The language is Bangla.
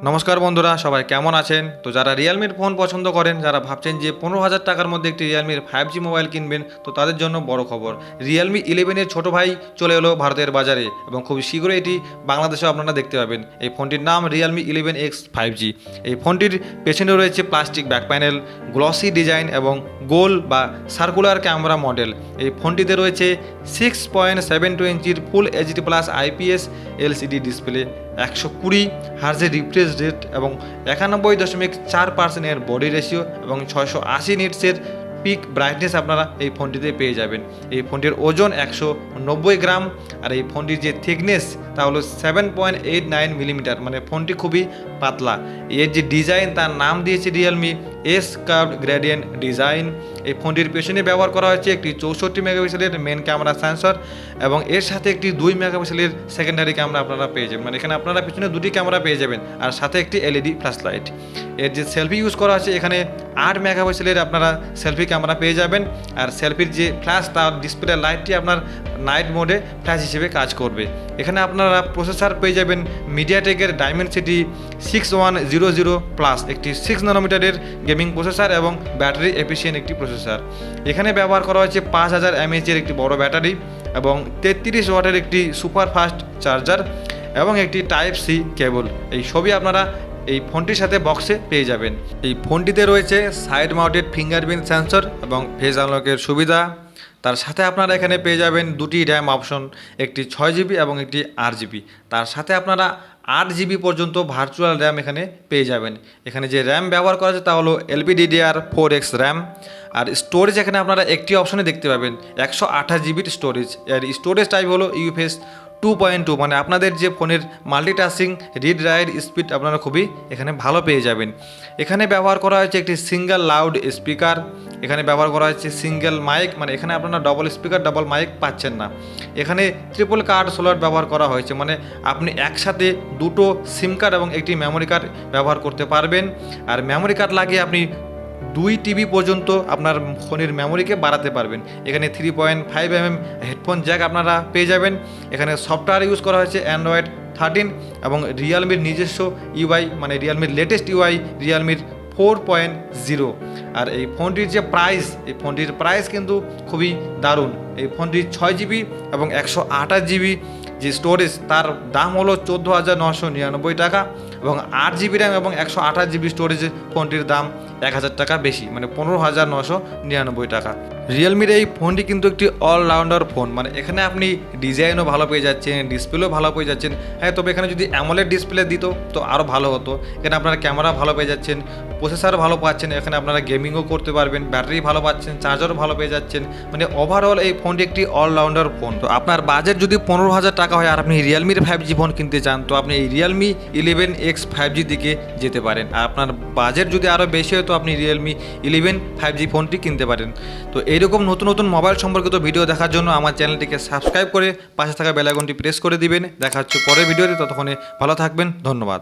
নমস্কার বন্ধুরা, সবাই কেমন আছেন? তো যারা রিয়েলমির ফোন পছন্দ করেন, যারা ভাবছেন যে 15,000 টাকার মধ্যে একটি রিয়েলমির 5G মোবাইল কিনবেন, তো তাদের জন্য বড় খবর। রিয়েলমি 11-এর ছোটো ভাই চলে এলো ভারতের বাজারে এবং খুব শীঘ্রই এটি বাংলাদেশেও আপনারা দেখতে পাবেন। এই ফোনটির নাম Realme 11X 5G। এই ফোনটির পেছনে রয়েছে plastic back panel, glossy design এবং গোল বা সার্কুলার ক্যামেরা মডেল। এই ফোনটিতে রয়েছে 6.72 ইঞ্চির full HD plus IPS LCD display, 120 হার্জের রিফ্রেশ রেট এবং 91.4% এর বডি রেশিও এবং 680 নিটসের পিক ব্রাইটনেস আপনারা এই ফোনটিতে পেয়ে যাবেন। এই ফোনটির ওজন 190 গ্রাম আর এই ফোনটির যে থিকনেস তা হলো 7.89 মিলিমিটার, মানে ফোনটি খুবই পাতলা। এর যে ডিজাইন, তার নাম দিয়েছে Realme S curved gradient design. এই ফোনটির পেছনে ব্যবহার করা হয়েছে একটি 64 মেগাপিক্সেলের মেন ক্যামেরা সেন্সর এবং এর সাথে একটি 2 মেগাপিক্সেলের সেকেন্ডারি ক্যামেরা আপনারা পেয়ে যাবেন, মানে এখানে আপনারা পেছনে দুটি ক্যামেরা পেয়ে যাবেন আর সাথে একটি এলইডি ফ্ল্যাশ লাইট। এর যে সেলফি ইউজ করা আছে, এখানে 8 মেগাপিক্সেলের আপনারা সেলফি ক্যামেরা পেয়ে যাবেন আর সেলফির যে ফ্ল্যাশ, তার ডিসপ্লে লাইটটি আপনার নাইট মোডে ফ্ল্যাশ হিসেবে কাজ করবে। এখানে আপনারা প্রসেসর পেয়ে যাবেন মিডিয়াটেকের ডাইমেনসিটি 6100 প্লাস, একটি 6 ন্যানোমিটারের গেমিং প্রসেসর এবং ব্যাটারি এফিশিয়েন্ট একটি প্রসেসর। এখানে ব্যবহার করা হয়েছে 5000 mAh-এর একটি বড় ব্যাটারি এবং 33 ওয়াটের একটি সুপার ফাস্ট চার্জার এবং একটি টাইপ সি কেবল। এই সবই আপনারা এই ফোনটির সাথে বক্সে পেয়ে যাবেন। এই ফোনটিতে রয়েছে সাইড মাউন্টেড ফিঙ্গারপ্রিন্ট সেন্সর এবং ফেস আনলকের সুবিধা। তার সাথে আপনারা এখানে পেয়ে যাবেন দুটি র্যাম অপশন, একটি 6GB এবং একটি 8GB। তার সাথে আপনারা 8GB পর্যন্ত ভার্চুয়াল র্যাম এখানে পেয়ে যাবেন। এখানে যে র্যাম ব্যবহার করা আছে তা হলো LPDDR4X র্যাম। আর স্টোরেজ এখানে আপনারা একটি অপশনে দেখতে পাবেন 128GB স্টোরেজ। এর স্টোরেজ টাইপ হলো UFS 2.2, মানে আপনাদের যে ফোনের মাল্টিটাস্কিং রিড রাইট স্পিড আপনারা খুবই এখানে ভালো পেয়ে যাবেন। এখানে ব্যবহার করা হয়েছে একটি সিঙ্গেল লাউড স্পিকার, এখানে ব্যবহার করা হয়েছে সিঙ্গেল মাইক, মানে এখানে আপনারা ডবল স্পিকার ডবল মাইক পাচ্ছেন না। এখানে ট্রিপল কার্ড স্লট ব্যবহার করা হয়েছে, মানে আপনি একসাথে দুটো সিম কার্ড এবং একটি মেমোরি কার্ড ব্যবহার করতে পারবেন। আর মেমোরি কার্ড লাগিয়ে আপনি 2 TB পর্যন্ত আপনার ফোনের মেমোরিকে বাড়াতে পারবেন। এখানে 3.5mm হেডফোন জ্যাক আপনারা পেয়ে যাবেন। এখানে সফটওয়্যার ইউজ করা হয়েছে অ্যান্ড্রয়েড 13 এবং রিয়েলমির নিজস্ব ইউআই, মানে রিয়েলমির লেটেস্ট ইউআই রিয়েলমির 4.0। আর এই ফোনটির যে প্রাইস, এই ফোনটির প্রাইস কিন্তু খুবই দারুণ। এই ফোনটির 6GB এবং 128GB যে স্টোরেজ, তার দাম হলো 14,999 টাকা এবং 8GB র্যাম এবং 128GB স্টোরেজে ফোনটির দাম 1000 টাকা বেশি, মানে 15,999 টাকা। রিয়েলমির এই ফোনটি কিন্তু একটি অলরাউন্ডার ফোন, মানে এখানে আপনি ডিজাইনও ভালো পেয়ে যাচ্ছেন, ডিসপ্লেও ভালো পেয়ে যাচ্ছেন। হ্যাঁ, তবে এখানে যদি অ্যামোলেড ডিসপ্লে দিত তো আরও ভালো হতো। এখানে আপনারা ক্যামেরা ভালো পেয়ে যাচ্ছেন, প্রসেসর ভালো পাচ্ছেন, এখানে আপনারা গেমিংও করতে পারবেন, ব্যাটারি ভালো পাচ্ছেন, চার্জারও ভালো পেয়ে যাচ্ছেন। মানে ওভারঅল এই ফোনটি একটি অলরাউন্ডার ফোন। তো আপনার বাজেট যদি 15,000 টাকা হয় আর আপনি রিয়েলমির 5G ফোন কিনতে চান, তো আপনি এই Realme 11X 5G দিকে যেতে পারেন। আর আপনার বাজেট যদি আরও বেশি হয় তো আপনি Realme 11 5G ফোনটি কিনতে পারেন। তো এইরকম নতুন নতুন মোবাইল সম্পর্কিত ভিডিও দেখার জন্য আমার চ্যানেলটিকে সাবস্ক্রাইব করে পাশে থাকা বেল আইকনটি প্রেস করে দিবেন। দেখা হচ্ছে পরের ভিডিওতে, ততক্ষণে ভালো থাকবেন, ধন্যবাদ।